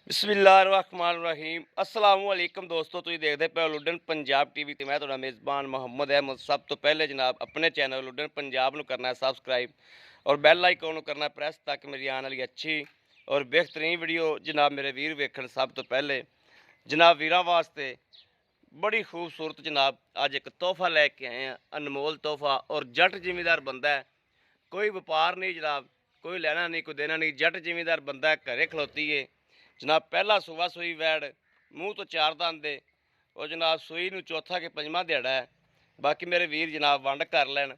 बिस्मिल्लाहिर्रहमानिर्रहीम अस्सलाम वालेकुम दोस्तों, तुम देखते पे लुडन पंजाब टीवी ते मैं तुहाडा मेज़बान मुहम्मद अहमद। सब तो पहले जनाब अपने चैनल लुडन पंजाब नूं करना है सब्सक्राइब और बैल आइकन नूं करना प्रेस ताकि मेरी आने वाली अच्छी और बेहतरीन वीडियो जनाब मेरे वीर वेखण। सब तो पहले जनाब वीरां वास्ते बड़ी खूबसूरत जनाब अज एक तोहफा लैके आए हैं, अनमोल तोहफा। और जट जिमीदार बंदा है, कोई व्यापार नहीं जनाब, कोई लेना नहीं कोई देना नहीं। जट जिमीदार बंदा है, घरे खलोती है जनाब। पहला सूबा सूई वैड़ मूँह तो चार दंद दे और जनाब सूई नूं चौथा के पंजवां दिहाड़ा है। बाकी मेरे वीर जनाब वंड कर लैन।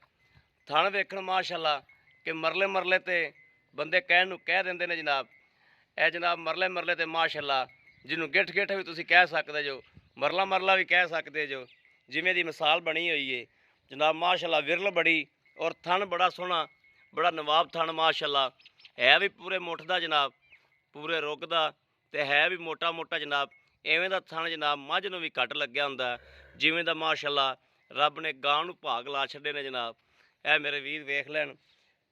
थण वेखण माशाअल्लाह कि मरले मरले ते बंदे कहण नूं कह दिंदे ने जनाब। ए जनाब मरले मरले ते माशाअल्लाह जिन्हों गिठ गिठ भी तुसीं कह सकदे जो, मरला मरला भी कह सकते जो, जिवें दी मिसाल बनी हुई है जनाब। माशाअल्लाह विरल बड़ी और थण बड़ा सोहना, बड़ा नवाब थण माशाअल्लाह है भी पूरे मुठ दा जनाब, पूरे रुग दा ते है भी मोटा मोटा जनाब। इवें दा थण जनाब मझ नूं भी घट लग्या हुंदा जिवें दा माशाअल्लाह रब ने गां नूं भाग ला छड्डे ने जनाब। ए मेरे वीर वेख लैन,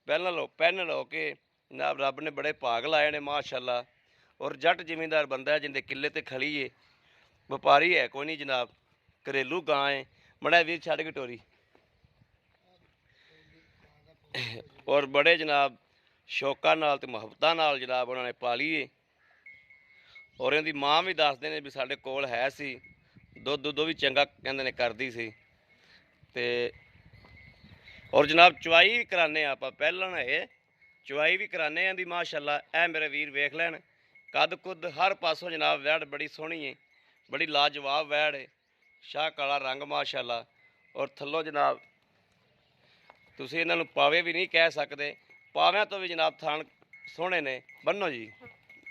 पैन लो के जनाब रब ने बड़े भाग लाए ने माशाअल्लाह। और जट जिमींदार बंदा है जिंदे किले ते खड़ी है, व्यापारी है कोई नहीं जनाब, घरेलू गां है। बड़ा वीर छड़ के टोरी और बड़े जनाब शौका नाल ते मुहब्बतां नाल जनाब उन्होंने पाली है। और इहदी माँ भी दसदे ने भी साडे कोल है सी, दुध दुध भी चंगा कहंदे ने करदी सी ते और जनाब चवाई भी कराने आपां पहलन है, चवाई भी कराने आं दी माशाअल्लाह। ए मेरे वीर वेख लैन, कद कुद हर पासों जनाब वैड़ बड़ी सोहनी है, बड़ी लाजवाब वैड़ है, शाह काला रंग माशाअल्लाह। और थल्लों जनाब तुसीं इन्हां नूं पावे भी नहीं कह सकदे, पाव्यां तो भी जनाब थण सोहणे ने। बन्नो जी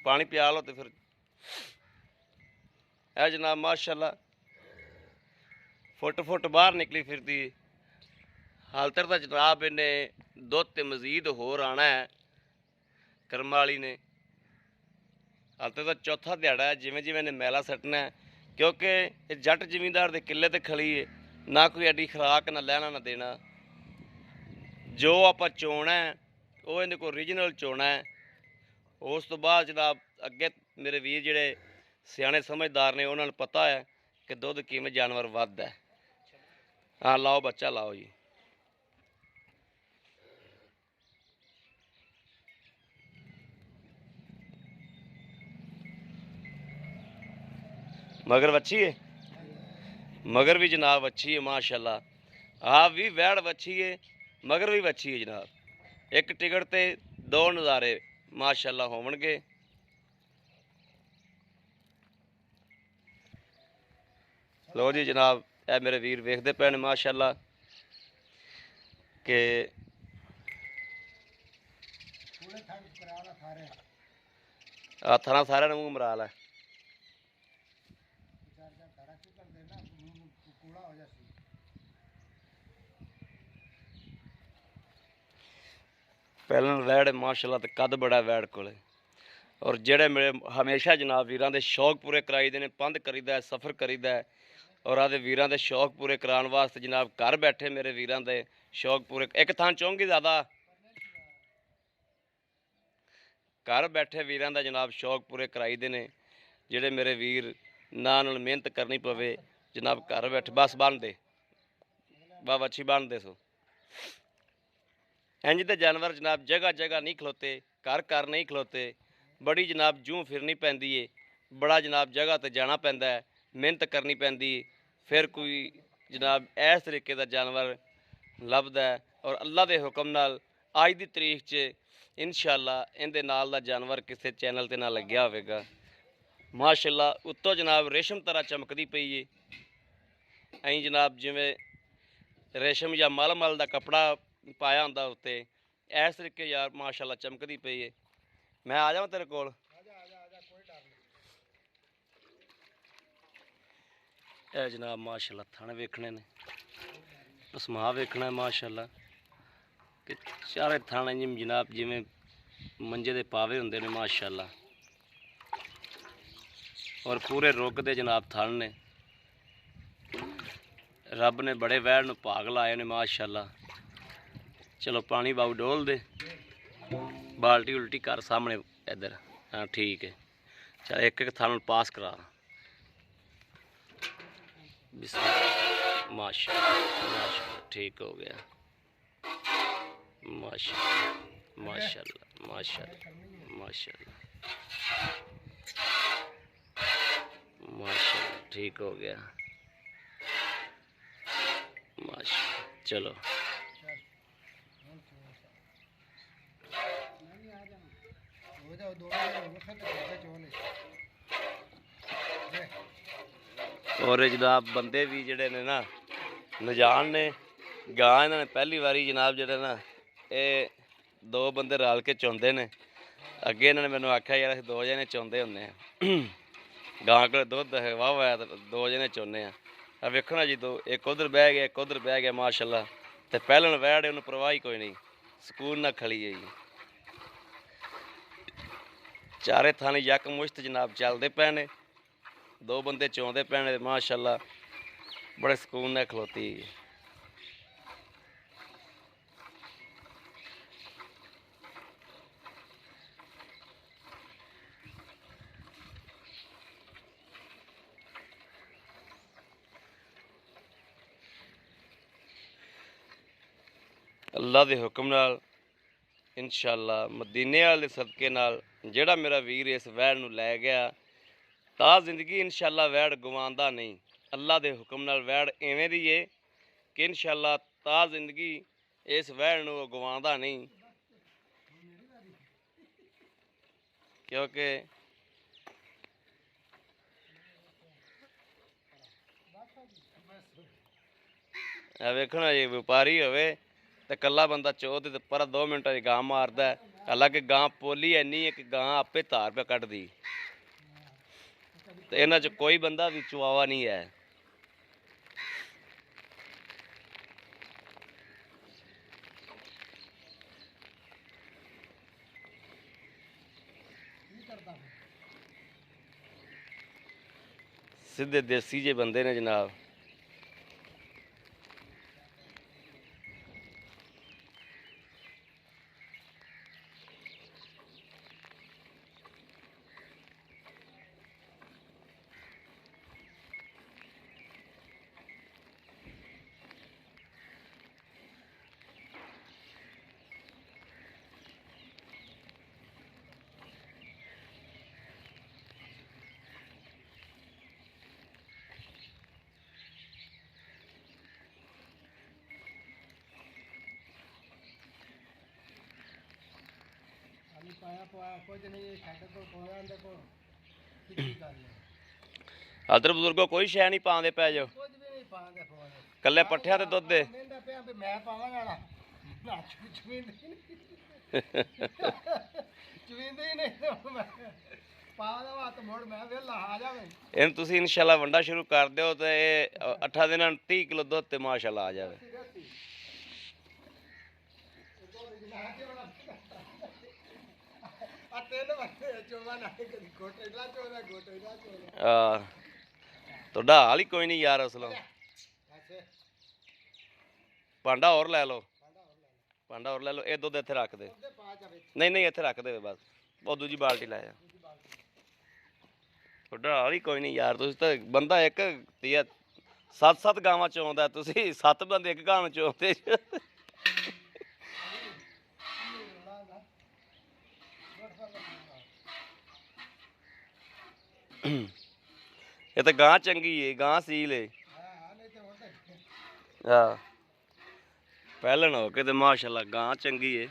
पानी पिया लो तो फिर है जनाब माशाअल्लाह फुट फुट बाहर निकली फिरती है। हाल तक तो जनाब इन्हें दुध ते मजीद होर आना है कर्म वाली ने। हाल तक तो चौथा दिहाड़ा है, जिमें जिमें इन्हें मैला सट्टना है क्योंकि जट जिमींदार के किले ते खड़ी है, ना कोई एडी खुराक ना लैना ना देना। जो आप चोना है वो इन्हें को ओरिजिनल चोना है। उस तो बाद जनाब अगे मेरे वीर जिहड़े सियाने समझदार ने उन्होंने पता है कि दुध किवें जानवर वध है। हाँ लाओ बच्चा लाओ जी। मगर वच्छी है, मगर भी जनाब अच्छी है माशाअल्लाह। हाँ भी वैड़ वच्छी है, मगर भी वच्छी है जनाब। एक टिकट ते दो नज़ारे माशाअल्लाह होवणगे। लो जी जनाब ए मेरे वीर वेखदे पे ने माशाअल्लाह के थणा सारे मूँह मरा लै। पहलन वैड़ माशाअल्लाह ते कद बड़ा वैड़ कोले। और जेड़े मेरे हमेशा जनाब वीरां दे शौक पूरे कराई दे ने, पंध करीदा है, सफ़र करीदा है। और आदे वीरां दे शौक पूरे कराउण वास्ते जनाब घर बैठे मेरे वीरां दे शौक पूरे एक थां चौंगी ज़्यादा घर बैठे वीरां दा जनाब शौक पूरे कराई दे ने। जेड़े मेरे वीर ना नाल मेहनत करनी पवे जनाब घर बैठे बस बन दे बा अच्छी बन दे सो। इंज दे जानवर जनाब जगह जगह नहीं खलोते, घर घर नहीं खलोते। बड़ी जनाब जूं फिरनी पैंदी है, बड़ा जनाब जगह ते जाना पैंदा है, मेहनत करनी पैंदी है, फिर कोई जनाब इस तरीके का जानवर लभदा है। और अल्लाह के हुक्म नाल अज की तरीक च इंशाअल्लाह इहदे नाल दा जानवर किसी चैनल ते ना लग्या होवेगा माशाअल्लाह। उत्तों जनाब रेशम तरह चमकदी पई है, अं जनाब जिवें रेशम या मलमल का कपड़ा पाया होंदा उत्ते, इस तरीके यार माशाअल्लाह चमकदी पई है। मैं आ जावां तेरे कोल? ए जनाब माशाअल्लाह थण वेखने ने, पसमा वेखना है माशाअल्लाह कि चारे थण जनाब जिवें मंजे दे पावे हुंदे ने माशाअल्लाह। और पूरे रुग दे जनाब थण ने, रब ने बड़े वैड़ नूं भाग लाए ने माशाअल्लाह। चलो पानी बाऊ डोल दे, बाल्टी उल्टी कर सामने इधर। हाँ ठीक है चल एक एक थान पास करा। बिस्मिल्लाह, माशाल्लाह माशाल्लाह, ठीक हो गया। माशाल्लाह माशाल्लाह माशाल्लाह माशाल्लाह माशाल्लाह, ठीक हो गया माशाल्लाह। चलो और जनाब बंदे भी जड़े ने ना नजान ने गां इन्होंने पहली बारी जनाब जड़े ना ये दो बंदे रल के चुनते ने। अगे इन्होंने मैंने आख्या यार अस दो जने चुनते होंगे गां को दुध वाह है तो दो जने चुनने आ। वेखो ना जी दो एक उधर बह गया एक उधर बह गया माशाल्लाह। तो पहलन वैड़ उन्होंने परवाह ही कोई नहीं, सकून ना खड़ी है जी। चारे थाने यक मुश्त जनाब चलते पे ने, दो बंदे चौंदे पे ने माशाल्लाह, बड़े सकून ने खलोती। अल्लाह के हुक्म नाल इंशाअल्लाह मदीने वाले सदके नाल जेड़ा मेरा वीर इस वैड़ नूं लै गया ता जिंदगी इंशाअल्लाह वैड़ गवांदा नहीं। अल्लाह के हुक्म नाल वैड़ इवें दी है कि इंशाअल्लाह ता जिंदगी इस वैड़ नूं गवांदा नहीं, क्योंकि वेखो ना जी व्यापारी होवे ते कल्ला बंदा चो ते पर 2 मिनटां च गां मारदा है। हालांकि गां पोली इन्नी है कि गां आपे धार पे कड्ढदी, ते इन्हां च कोई बंदा भी चुआवा नहीं है। सीधे देसी जे बंदे ने जनाब। अदर बुजुर्गो कोई शह नहीं पाते पै जाओ, कल्ले पट्ठिया ते दुध दे। इन तुसी इंशाल्लाह वंडा शुरू कर दो तो 8 दिन 30 किलो दुध ते माशाल्लाह आ जाए। तो हाल ही कोई नहीं यार असलों। भांडा और लै लो, भांडा और लै लो। ये दुध इत्थे रख दे, नहीं नहीं इत्थे रख दे बस, वो दूजी बाल्टी लै जा। थोड़ा हाल ही कोई नहीं यार, तुसी तो बंदा एक 7 गावां चोंदा, तुसी 7 बंदे एक गांव चोंदे। ये तो गां चंगी है, गां सील है। हाँ पहलन हो के तो माशाल्लाह गां चंगी है।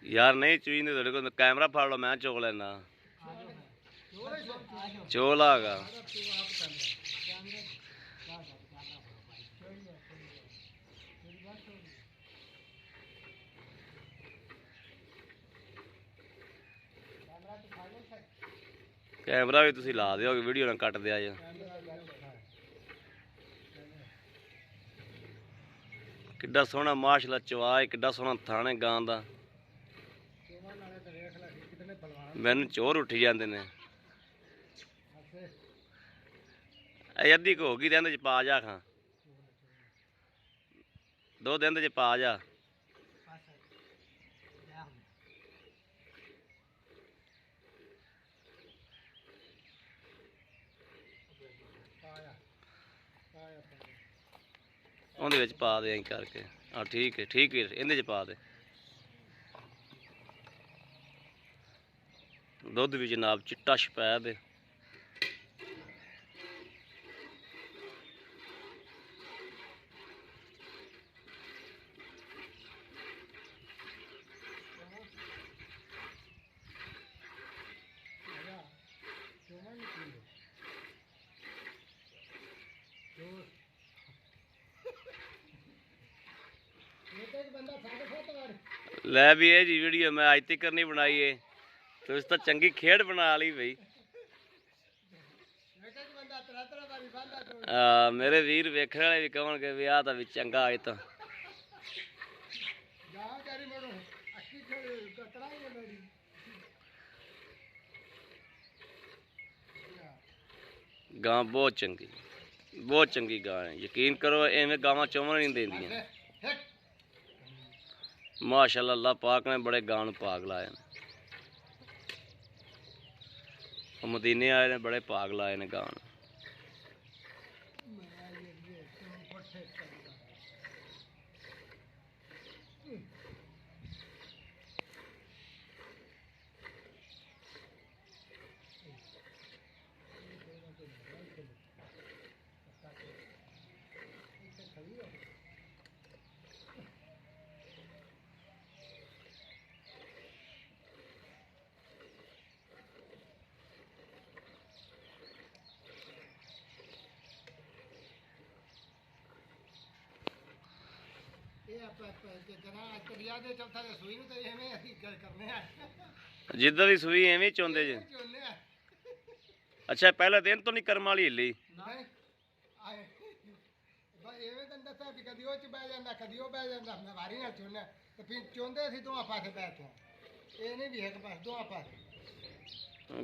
यार नहीं चुई नहीं तेरे को कैमरा फाड़ लो, मैं चुक लेना। ਚੋਲਾ ਹੈਗਾ। ਕੈਮਰਾ ਵੀ ਤੁਸੀਂ ਲਾ ਦਿਓ, ਵੀਡੀਓ ਨਾ ਕੱਟ ਦਿਆ ਜੇ। ਕਿੱਡਾ ਸੋਹਣਾ ਮਾਸ਼ਾਅੱਲਾ ਚਵਾ, ਕਿੱਡਾ ਸੋਹਣਾ ਥਾਣੇ ਗਾਂ ਦਾ। ਮੈਨੂੰ ਚੋਰ ਉੱਠੀ ਜਾਂਦੇ ਨੇ। ਇਹ ਅੱਧੀ ਕੁ ਹੋ ਗਈ, ਦਿਨ ਚ ਪਾ ਜਾ ਖਾਂ, 2 ਦਿਨ ਚ ਪਾ ਜਾ। ਉਹਦੇ ਵਿੱਚ ਪਾ ਦੇ ਐਂ ਕਰਕੇ। ਆ ਠੀਕ ਹੈ, ਠੀਕ ਹੈ, ਇਹਦੇ ਚ ਪਾ ਦੇ। ਦੁੱਧ ਵੀ ਜਨਾਬ ਚਿੱਟਾ ਸ਼ਪੈਦ ਹੈ। ਲੈ ਵੀ ਇਹ ਜੀ ਵੀਡੀਓ ਮੈਂ ਅੱਜ ਤੱਕ ਨਹੀਂ ਬਣਾਈ ਏ, ਤੁਸੀਂ ਤਾਂ ਚੰਗੀ ਖੇਡ ਬਣਾ ਲਈ ਬਈ। ਮੇਰੇ ਵੀਰ ਵੇਖਣ ਵਾਲੇ ਵੀ ਕਹਣਗੇ ਵੀ ਆਹ ਤਾਂ ਵੀ ਚੰਗਾ ਅੱਜ ਤਾਂ। ਗਾਂ ਬਹੁਤ ਚੰਗੀ, ਬਹੁਤ ਚੰਗੀ ਗਾਂ ਹੈ, ਯਕੀਨ ਕਰੋ ਐਵੇਂ ਗਾਵਾਂ ਚੋਵਣ ਨਹੀਂ ਦਿੰਦੀਆਂ। ਮਾਸ਼ਾਅੱਲਾ ਅੱਲਾਹ ਪਾਕ ਨੇ ਬੜੇ ਗਾਂ ਨੂੰ ਭਾਗ ਲਾਏ ਨੇ। ਮਦੀਨੇ ਆਏ ਨੇ ਬੜੇ ਭਾਗ ਲਾਏ ਨੇ ਗਾਂ ਨੂੰ। ਜਿੱਦਾਂ ਦੀ ਸੂਈ ਐਵੇਂ ਚੋਂਦੇ ਜੇ। ਅੱਛਾ ਪਹਿਲਾ ਦਿਨ ਤੋਂ ਨਹੀਂ ਕਰਮ ਵਾਲੀ ਹਿੱਲੀ।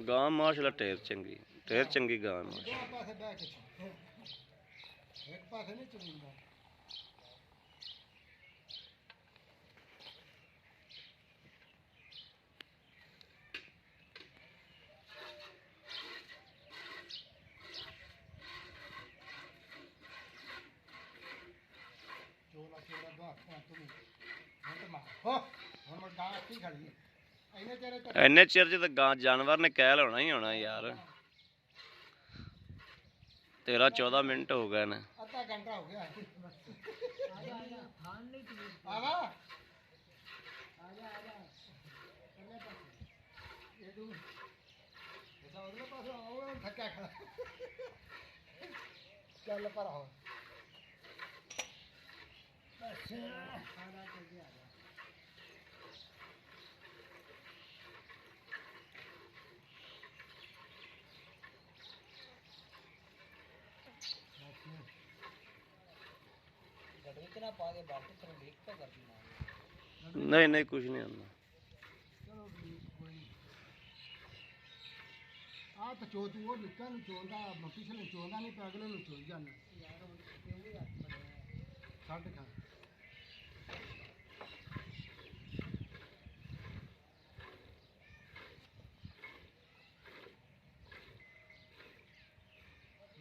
ਗਾਂ ਮਾਸ਼ਾਅੱਲਾ ਢੇਰ ਚੰਗੀ, ਢੇਰ ਚੰਗੀ ਗਾਂ। ਇੰਨੇ ਚਿਰ ਚ ਤਾਂ ਗਾਂ ਜਾਨਵਰ ਨੇ ਕਹਿ ਲਾਉਣਾ ਹੀ ਹੋਣਾ ਯਾਰ। 13-14 ਮਿੰਟ ਹੋ ਗਏ ਨੇ। ਅੱਧਾ ਘੰਟਾ ਹੋ ਗਿਆ। ਚੱਲ ਪਰ ਹੋ नहीं नहीं कुछ नहीं आना। तो चो तू वो निक्का नहीं चोंदा पिछले चोंदा नहीं पे अगले चोल जाना छड़ खा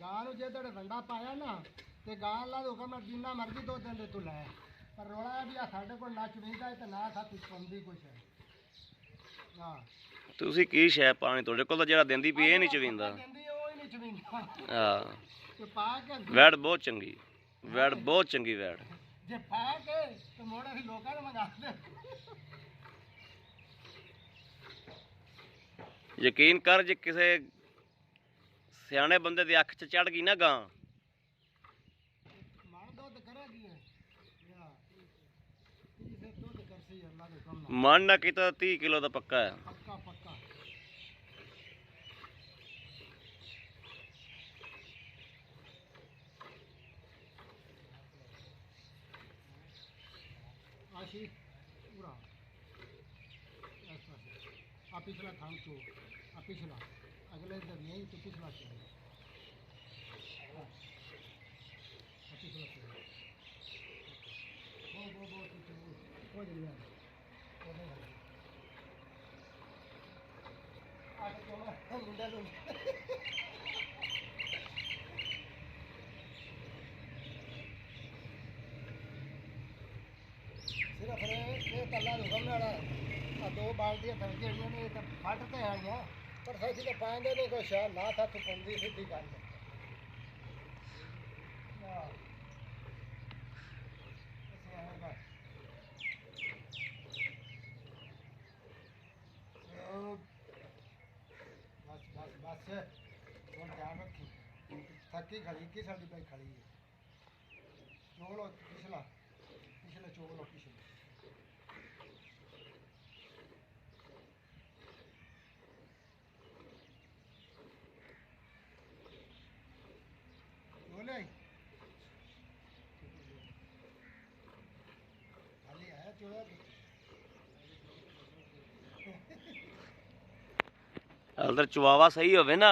गां जे तेरे वंडा पाया ना ते गां ला होगा मैं जिन्ना मर्जी 2 दिन दे तू लै पर रोला भी आ साडे कोल ना चवींदा है ते ना साथी पंदी कुछ है। हां ਤੁਸੀਂ ਕੀ ਸ਼ੈ ਪਾਣੀ ਤੁਹਾਡੇ ਕੋਲ ਤਾਂ ਜਿਹੜਾ ਦਿੰਦੀ ਪਈ ਇਹ ਨਹੀਂ ਚਵੀਂਦਾ। ਹਾਂ ਤੇ ਪਾ ਕੇ ਵੈੜ ਬਹੁਤ ਚੰਗੀ, ਵੈੜ ਬਹੁਤ ਚੰਗੀ ਵੈੜ ਜੇ ਪਾ ਕੇ ਤੇ ਮੋੜੇ ਅਸੀਂ ਲੋਕਾਂ ਨੂੰ ਮੰਗਾਉਂਦੇ। ਯਕੀਨ ਕਰ ਜੇ ਕਿਸੇ ਸਿਆਣੇ ਬੰਦੇ ਦੀ ਅੱਖ 'ਚ ਚੜ ਗਈ ਨਾ ਗਾਂ। ਮਨ ਨਾ ਕੀਤਾ 30 ਕਿਲੋ ਦਾ ਪੱਕਾ ਹੈ। पिछला थाम चो पिछला अगले इधर नहीं तो पिछला चो पिछला चो वो जल्दी मुंडा लो सिर्फ ये कल्ला दुकान वाला दो बाल्टियां थक गई ने तो फटते हैं गया पर सही से पाएंगे नहीं कोई शायद ना था तो पंदी सीधी कर दे बस बस बस और ध्यान रखी थकी खड़ी की साड़ी पे खड़ी है चोलो पिछला पिछले चोलो पिछले अगर चुवावा सही होवे ना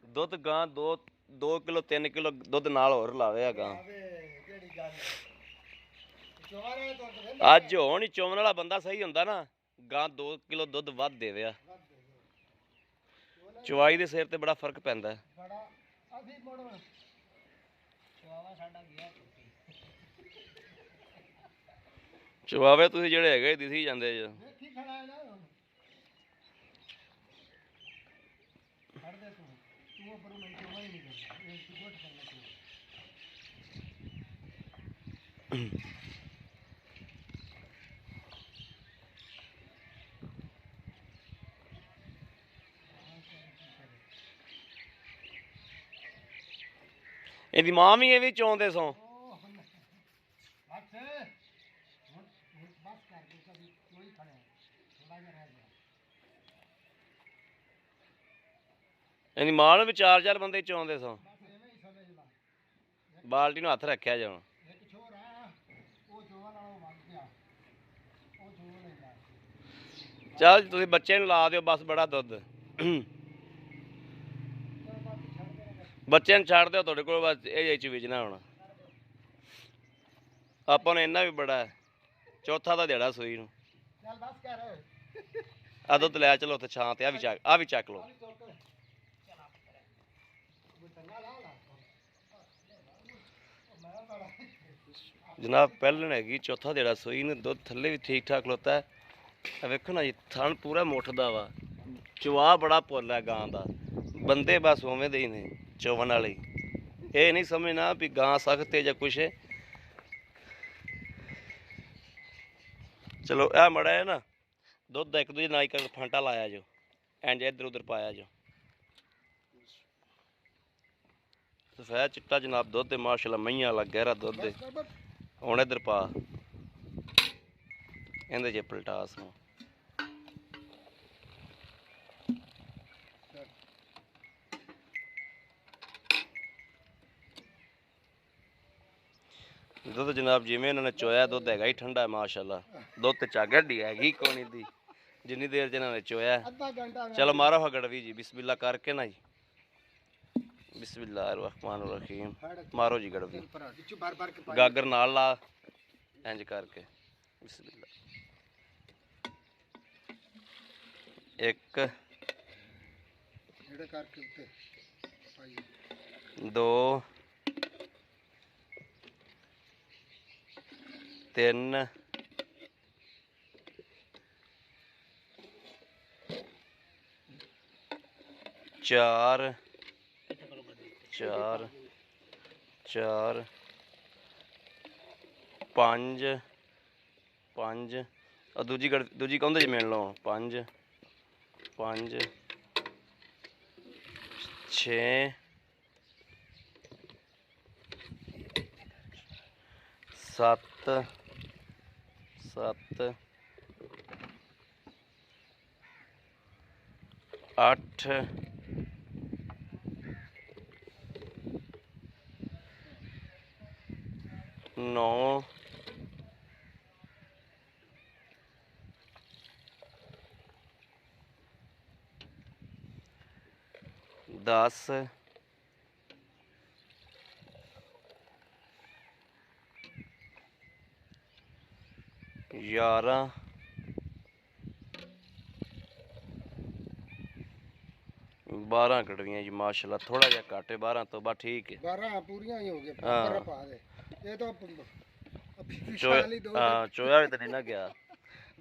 दुध गां 2 किलो 3 किलो दुध नाल होर लावे गां। अज होण ही चोवन वाला बंदा सही हुंदा ना गां 2 किलो दुध वध देवे आ। चुवाई दे सिर ते बड़ा फर्क पैंदा है। चुवावे तुसीं जिहड़े हैगे दिसी जांदे जे। ਇਹਦੀ ਮਾਂ ਵੀ ਐਵੇਂ ਚੋਂਦੇ ਸੋਂ। ਇਹਦੀ ਮਾਂ ਨੂੰ ਵੀ 4 ਬੰਦੇ ਚੋਂਦੇ ਸੋਂ। ਬਾਲਟੀ ਨੂੰ ਹੱਥ ਰੱਖਿਆ ਜਾਣ। ਚੱਲ ਤੁਸੀਂ ਬੱਚੇ ਨੂੰ ਲਾ ਦਿਓ ਬਸ ਬੜਾ ਦੁੱਧ। ਬੱਚੇ ਨੂੰ ਛੱਡ ਦਿਓ ਤੁਹਾਡੇ ਕੋਲ ਬਸ ਇਹ ਚ ਵੇਚਣਾ ਹੁਣ। ਆਪਾਂ ਨੂੰ ਇੰਨਾ ਵੀ ਬੜਾ ਹੈ। ਚੌਥਾ ਦਾ ਦਿਹਾੜਾ ਸੂਈ ਨੂੰ। ਆ ਦੁੱਧ ਲੈ ਚਲੋ ਉੱਥੇ ਛਾਂ ਤੇ ਆ ਵੀ ਚੱਕ ਲਓ। जनाब पहलन हैगी चौथा दिहाड़ा सूई ने दुध थले भी ठीक ठाक खलोता है। वेखो ना जी थन पूरा मुठदा वा चवा बड़ा भुल है गां का। बंदे बस उवें दे ही ने चोवन वाले ये नहीं समझना भी गां सख्त है या कुछ है। चलो यह मड़ा है ना दुध एक दूजे नाई कर फांटा लाया जो इंज इधर उधर पाया जो सफेद चिट्टा जनाब दुध माशाल्लाह मईयां वाला गहरा दुध हुण इधर पा इहदे च पलटास नूं दुध जनाब जिवें इन्होंने चोया दुध हैगा ही ठंडा है माशाल्लाह। दुध ते झग हड्डी हैगी कोनी दी जिन्नी देर च इन्होंने चोया। चलो मारो हा गड़वी जी बिस्मिल्लाह करके ना जी बिस्मिल्लाहिर्रहमानिर्रहीम मारो जी गड़वी गागर नाल ला इंज करके बिस्मिल्लाह। एक दो तीन चार चार चार पांच पांच और दूजी कहते जी मिल लो पांच पांच 6 7 7 8 9 10 11 12 ਕੜਵੀਆਂ ਜੀ ਮਾਸ਼ਾਅੱਲਾ ਥੋੜਾ ਜਿਹਾ ਘੱਟ ਹੈ 12 ਤੋਂ ਬਾ ਠੀਕ ਹੈ 12 ਪੂਰੀਆਂ ਹੀ ਹੋ ਗਏ ਹਾਂ। ਪਰ ਪਾ ਦੇ ਇਹ ਤਾਂ ਅਭੀ ਚੋਇਆ ਵਿਸ਼ਾਲੀ ਦੋ ਚੋਇਆ ਵੀ ਤਾਂ ਨਹੀਂ ਨਾ ਗਿਆ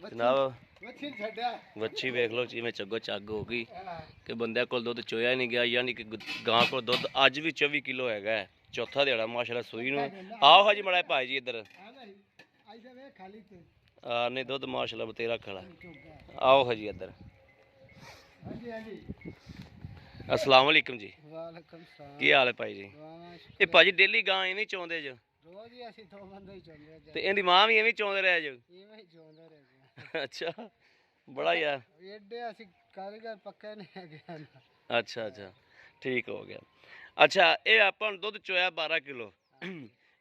ਜਨਾਬ ਵੱਛੀ ਛੱਡਿਆ ਵੱਛੀ ਵੇਖ ਲਓ ਜਿਵੇਂ ਚੱਗੋ ਚੱਗ ਹੋ ਗਈ ਹਾਂ। ਕਿ ਬੰਦਿਆਂ ਕੋਲ ਦੁੱਧ ਚੋਇਆ ਹੀ ਨਹੀਂ ਗਿਆ ਯਾਨੀ ਕਿ ਗਾਂ ਕੋਲ ਦੁੱਧ ਅੱਜ ਵੀ 24 ਕਿਲੋ ਹੈਗਾ ਹੈ। ਚੌਥਾ ਦਿਹਾੜਾ ਮਾਸ਼ਾਅੱਲਾ ਸੂਈ ਨੂੰ ਆਓ ਹਾਜੀ ਮੜਾ ਭਾਈ ਜੀ ਇੱਧਰ ਆ ਭਾਈ ਆਈਦਾ ਵੇ ਖਾਲੀ ਤੇ ਆ ਨਹੀਂ ਦੁੱਧ ਮਾਸ਼ਾਅੱਲਾ ਬਤੇਰਾ ਖੜਾ ਚੁੱਕਾ ਆਓ ਹਾਜੀ ਇੱਧਰ ਹਾਂਜੀ ਹਾਂਜੀ ਅਸਲਾਮ ਵਾਲੇਕਮ ਜੀ ਵਾਲੇਕਮ ਸਲਾਮ ਕੀ ਹਾਲ ਹੈ ਭਾਈ ਜੀ ਇਹ ਭਾਜੀ ਡੇਲੀ ਗਾਂ ਐਵੇਂ ਚੋਂਦੇ ਜੋ ਰੋਜ਼ ਹੀ ਅਸੀਂ ਦੋ ਬੰਦੇ ਹੀ ਚੋਂਦੇ ਤੇ ਇਹਦੀ ਮਾਂ ਵੀ ਐਵੇਂ ਚੋਂਦੇ ਰਹੇ ਜੋ ਇਵੇਂ ਹੀ ਚੋਂਦੇ ਰਹੇ ਅੱਛਾ ਬੜਾ ਯਾਰ ਐਡੇ ਅਸੀਂ ਕਾਰੀਗਰ ਪੱਕੇ ਨਹੀਂ ਹੈਗੇ ਅੱਛਾ ਅੱਛਾ ਠੀਕ ਹੋ ਗਿਆ ਅੱਛਾ ਇਹ ਆਪਾਂ ਨੂੰ ਦੁੱਧ ਚੋਇਆ 12 ਕਿਲੋ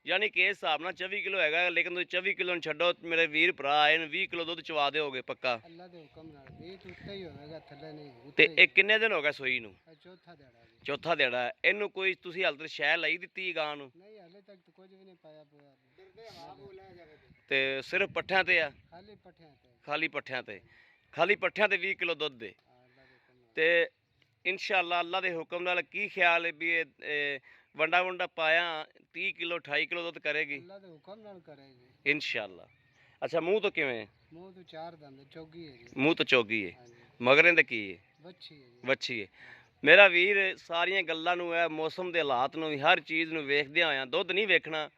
ਯਾਨੀ ਕਿ ਇਸ ਹਿਸਾਬ ਨਾਲ 24 ਕਿਲੋ ਹੈਗਾ ਲੇਕਿਨ ਤੁਸੀਂ 24 ਕਿਲੋ ਨੂੰ ਛੱਡੋ ਮੇਰੇ ਵੀਰ ਭਰਾ ਆਏ ਨੇ 20 ਕਿਲੋ ਦੁੱਧ ਚਵਾ ਦਿਓਗੇ ਪੱਕਾ ਅੱਲਾ ਦੇ ਹੁਕਮ ਨਾਲ ਵੀ ਤੂੰ ਉੱਤੇ ਹੀ ਹੋਵੇਗਾ ਥੱਲੇ ਨਹੀਂ ਤੇ ਉੱਤੇ ਇਹ ਕਿੰਨੇ ਦਿਨ ਹੋ ਗਏ ਸੂਈ ਨੂੰ ਹੀ। ਚੌਥਾ ਦਿਹਾੜਾ ਜੀ ਚੌਥਾ ਦਿਹਾੜਾ ਹੈ। ਇਹਨੂੰ ਕੋਈ ਤੁਸੀਂ ਹਾਲ ਤੱਕ ਸ਼ੈ ਲਈ ਦਿੱਤੀ ਗਾਂ ਨੂੰ ਨਹੀਂ ਹਲੇ ਤੱਕ ਤਾਂ ਕੁਝ ਵੀ ਨਹੀਂ ਪਾਇਆ ਪਿਆ ਡਰਦੇ ਆ ਬੋਲਿਆ ਜਾਵੇ ਤੇ ਸਿਰਫ ਪੱਠਿਆਂ ਤੇ ਆ ਖਾਲੀ ਪੱਠਿਆਂ ਤੇ ਖਾਲੀ ਪੱਠਿਆਂ ਤੇ ਖਾਲੀ ਪੱਠਿਆਂ ਤੇ 20 ਕਿਲੋ ਦੁੱਧ ਦੇ ਅੱਲਾ ਦੇ ਹੁਕਮ ਨਾਲ ਤੇ ਇਨਸ਼ਾਅੱਲਾ ਅੱਲਾ ਦੇ ਹੁਕਮ ਨਾਲ ਕੀ ਖਿਆਲ ਹੈ ਵੀ ਇਹ ਵੰਡਾ ਵੰਡਾ ਪਾਇਆ 30 ਕਿਲੋ 28 ਕਿਲੋ ਦੁੱਧ ਕਰੇਗੀ ਅੱਲਾ ਦੇ ਹੁਕਮ ਨਾਲ ਕਰੇਗੀ ਇਨਸ਼ਾਅੱਲਾ ਅੱਛਾ ਮੂੰਹ ਤੋਂ ਕਿਵੇਂ ਮੂੰਹ ਤੋਂ ਚਾਰ ਦੰਦ ਚੌਗੀ ਹੈ ਜੀ ਮੂੰਹ ਤੋਂ ਚੋਗੀ ਹੈ ਹਾਂਜੀ ਮਗਰ ਇਹਦੇ ਕੀ ਹੈ ਵੱਛੀ ਹੈ ਜੀ ਵੱਛੀ ਹੈ ਮੇਰਾ ਵੀਰ ਸਾਰੀਆਂ ਗੱਲਾਂ ਨੂੰ ਹੈ ਮੌਸਮ ਦੇ ਹਾਲਾਤ ਨੂੰ ਵੀ ਹਰ ਚੀਜ਼ ਨੂੰ ਵੇਖਦਿਆਂ ਹੋਇਆਂ ਦੁੱਧ ਨਹੀਂ ਵੇਖਣਾ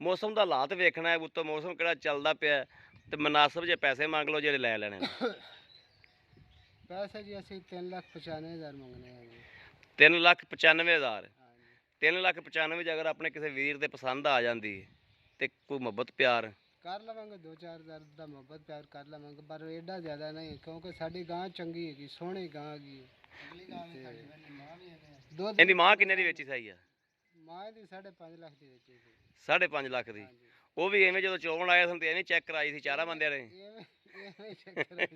ਮੌਸਮ ਦਾ ਹਾਲਾਤ ਵੇਖਣਾ ਹੈ ਉੱਤੋਂ ਮੌਸਮ ਕਿਹੜਾ ਚੱਲਦਾ ਪਿਆ ਤੇ ਮਨਾਸਬ ਜੇ ਪੈਸੇ ਮੰਗ ਲਓ ਜਿਹੜੇ ਲੈ ਲੈਣੇ ਨੇ ਪੈਸੇ ਜੀ ਅਸੀਂ 3,95,000 ਮੰਗਨੇ ਆ ਜੀ 3,95,000 ਹਾਂਜੀ 3,95,000 ਜੇ ਅਗਰ ਆਪਣੇ ਕਿਸੇ ਵੀਰ ਦੇ ਪਸੰਦ ਆ ਜਾਂਦੀ ਤੇ ਕੋਈ ਮੁਹੱਬਤ ਪਿਆਰ ਕਰ ਲਵਾਂਗੇ 2-4 ਹਜ਼ਾਰ ਦਾ ਮੁਹੱਬਤ ਪਿਆਰ ਕਰ ਲਵਾਂਗੇ ਪਰ ਐਡਾ ਜ਼ਿਆਦਾ ਨਹੀਂ ਕਿਉਂਕਿ ਸਾਡੀ ਗਾਂ ਚੰਗੀ ਹੈਗੀ ਸੋਹਣੀ ਗਾਂ ਹੈਗੀ ਅਗਲੀ ਗਾਂ ਵੀ ਸਾਡੀ ਮਾਂ ਵੀ ਹੈਗੇ ਦੁੱਧ ਇਹਦੀ ਮਾਂ ਕਿੰਨੇ ਦੀ ਵੇਚੀ ਸਹੀ ਆ ਮਾਂ ਦੀ 5.5 ਲੱਖ ਦੀ ਵੇਚੀ ਸੀ 5.5 ਲੱਖ ਦੀ ਹਾਂਜੀ ਉਹ ਵੀ ਐਵੇਂ ਜਦੋਂ ਚੋਣ ਆਏ ਸਨ ਤੇ ਐਵੇਂ ਚੈੱਕ ਕਰਾਈ ਸੀ ਚਾਰਾਂ ਬੰਦਿਆਂ ਨੇ ਐਵੇਂ ਚੱਕਰ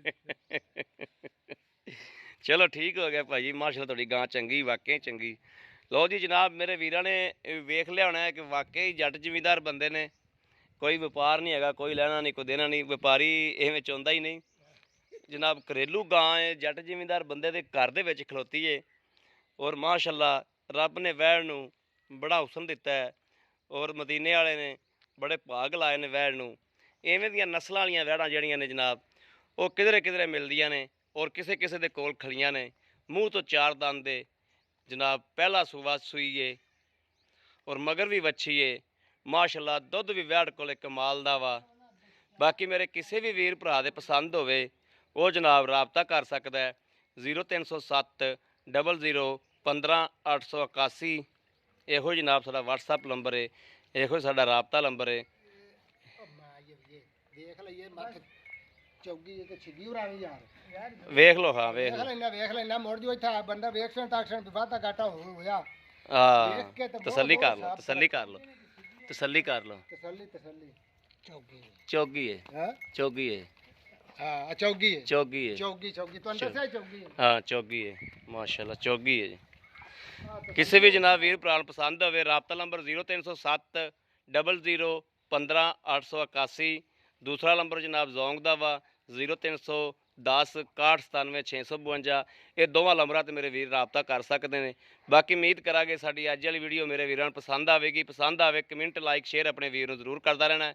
ਚਲੋ ਠੀਕ ਹੋ ਗਿਆ ਭਾਜੀ ਮਾਸ਼ਾਅੱਲਾ ਤੁਹਾਡੀ ਗਾਂ ਚੰਗੀ ਵਾਕਈ ਚੰਗੀ ਲਓ ਜੀ ਜਨਾਬ ਮੇਰੇ ਵੀਰਾਂ ਨੇ ਵੇਖ ਲਿਆ ਹੋਣਾ ਕਿ ਵਾਕਈ ਜੱਟ ਜ਼ਿਮੀਂਦਾਰ ਬੰਦੇ ਨੇ ਕੋਈ ਵਪਾਰ ਨਹੀਂ ਹੈਗਾ ਕੋਈ ਲੈਣਾ ਨਹੀਂ ਕੋਈ ਦੇਣਾ ਨਹੀਂ ਵਪਾਰੀ ਐਵੇਂ ਚਾਹੁੰਦਾ ਹੀ ਨਹੀਂ ਜਨਾਬ ਘਰੇਲੂ ਗਾਂ ਹੈ ਜੱਟ ਜ਼ਿਮੀਂਦਾਰ ਬੰਦੇ ਦੇ ਘਰ ਦੇ ਵਿੱਚ ਖਲੋਤੀ ਏ ਔਰ ਮਾਸ਼ਾਅੱਲਾ ਰੱਬ ਨੇ ਵੈੜ ਨੂੰ ਬੜਾ ਹੁਸਨ ਦਿੱਤਾ ਹੈ ਔਰ ਮਦੀਨੇ ਵਾਲੇ ਨੇ ਬੜੇ ਭਾਗ ਲਾਏ ਨੇ ਵੈੜ ਨੂੰ ਐਵੇਂ ਦੀਆਂ ਨਸਲਾਂ ਵਾਲੀਆਂ ਵੈੜਾਂ ਜਿਹੜੀਆਂ ਨੇ ਜਨਾਬ ਉਹ ਕਿਧਰੇ ਕਿਧਰੇ ਮਿਲਦੀਆਂ ਨੇ ਔਰ ਕਿਸੇ ਕਿਸੇ ਦੇ ਕੋਲ ਖੜੀਆਂ ਨੇ ਮੂੰਹ ਤੋਂ ਚਾਰ ਦੰਦ ਦੇ ਜਨਾਬ ਪਹਿਲਾ ਸੂਆ ਸੂਈ ਏ ਔਰ ਮਗਰ ਵੀ ਵੱਛੀ ਏ ਮਾਸ਼ਾਅੱਲਾ ਦੁੱਧ ਵੀ ਵੈੜ ਕੋਲੇ ਕਮਾਲ ਦਾ ਵਾ ਬਾਕੀ ਮੇਰੇ ਕਿਸੇ ਵੀ ਵੀਰ ਭਰਾ ਦੇ ਪਸੰਦ ਹੋਵੇ ਉਹ ਜਨਾਬ ਰਾਬਤਾ ਕਰ ਸਕਦਾ ਹੈ 0307 00 15 881 ਇਹੋ ਜਨਾਬ ਸਾਡਾ WhatsApp ਨੰਬਰ ਹੈ ਇਹੋ ਸਾਡਾ ਰਾਬਤਾ ਨੰਬਰ ਹੈ ਦੇਖ ਲਈਏ ਮੱਖ ਚੌਗੀ ਇੱਕ ਛਿੱਗੀ ਉਰਾਣੀ ਯਾਰ ਵੇਖ ਲਓ ਹਾਂ ਵੇਖ ਲਓ ਵੇਖ ਲੈਣਾ ਮੋੜ ਜੋ ਇੱਥੇ ਬੰਦਾ ਵੇਖਣ ਤਾਕਸ਼ਨ ਵਾਧਾ ਘਾਟਾ ਹੋਇਆ ਹਾਂ ਵੇਖ ਕੇ ਤਾਂ ਤਸੱਲੀ ਬਹੁਤ ਕਰ ਲਓ ਸਾਫ਼ ਤਸੱਲੀ ਕਰ ਲਓ ਤਸੱਲੀ ਕਰ ਲਓ ਤਸੱਲੀ ਚੌਗੀ ਚੌਗੀ ਹੈ ਹੈ ਚੌਗੀ ਹੈ ਹਾਂ ਚੌਗੀ ਹੈ ਚੌਗੀ ਹੈ ਚੌਗੀ ਤੁਹਾਨੂੰ ਦੱਸਿਆ ਚੌਗੀ ਹੈ ਹਾਂ ਚੌਗੀ ਹੈ ਮਾਸ਼ਾਅੱਲਾ ਚੌਗੀ ਹੈ ਜੀ ਕਿਸੇ ਵੀ ਜਨਾਬ ਵੀਰ ਭਰਾ ਨੂੰ ਪਸੰਦ ਹੋਵੇ ਰਾਬਤਾ ਨੰਬਰ 0307 00 15 881 ਦੂਸਰਾ ਨੰਬਰ ਜਨਾਬ ਜ਼ੌਂਗ ਦਾ ਵਾ 0310 61 97 652 ਇਹ ਦੋਵਾਂ ਨੰਬਰਾਂ ਤੇ ਮੇਰੇ ਵੀਰ ਰਾਬਤਾ ਕਰ ਸਕਦੇ ਨੇ ਬਾਕੀ ਉਮੀਦ ਕਰਾਂਗੇ ਸਾਡੀ ਅੱਜ ਵਾਲੀ ਵੀਡੀਓ ਮੇਰੇ ਵੀਰਾਂ ਨੂੰ ਪਸੰਦ ਆਵੇਗੀ ਪਸੰਦ ਆਵੇ ਕਮੈਂਟ ਲਾਈਕ ਸ਼ੇਅਰ ਆਪਣੇ ਵੀਰ ਨੂੰ ਜ਼ਰੂਰ ਕਰਦਾ ਰਹਿਣਾ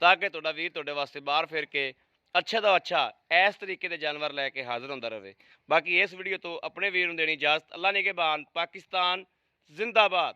ਤਾਂ ਕਿ ਤੁਹਾਡਾ ਵੀਰ ਤੁਹਾਡੇ ਵਾਸਤੇ ਬਾਹਰ ਫਿਰ ਕੇ ਅੱਛਾ ਤੋਂ ਅੱਛਾ ਇਸ ਤਰੀਕੇ ਦੇ ਜਾਨਵਰ ਲੈ ਕੇ ਹਾਜ਼ਰ ਹੁੰਦਾ ਰਹੇ ਬਾਕੀ ਇਸ ਵੀਡੀਓ ਤੋਂ ਆਪਣੇ ਵੀਰ ਨੂੰ ਦੇਣੀ ਇਜਾਜ਼ਤ ਅੱਲਾ ਨਿਗਹਿਬਾਨ ਪਾਕਿਸਤਾਨ ਜ਼ਿੰਦਾਬਾਦ।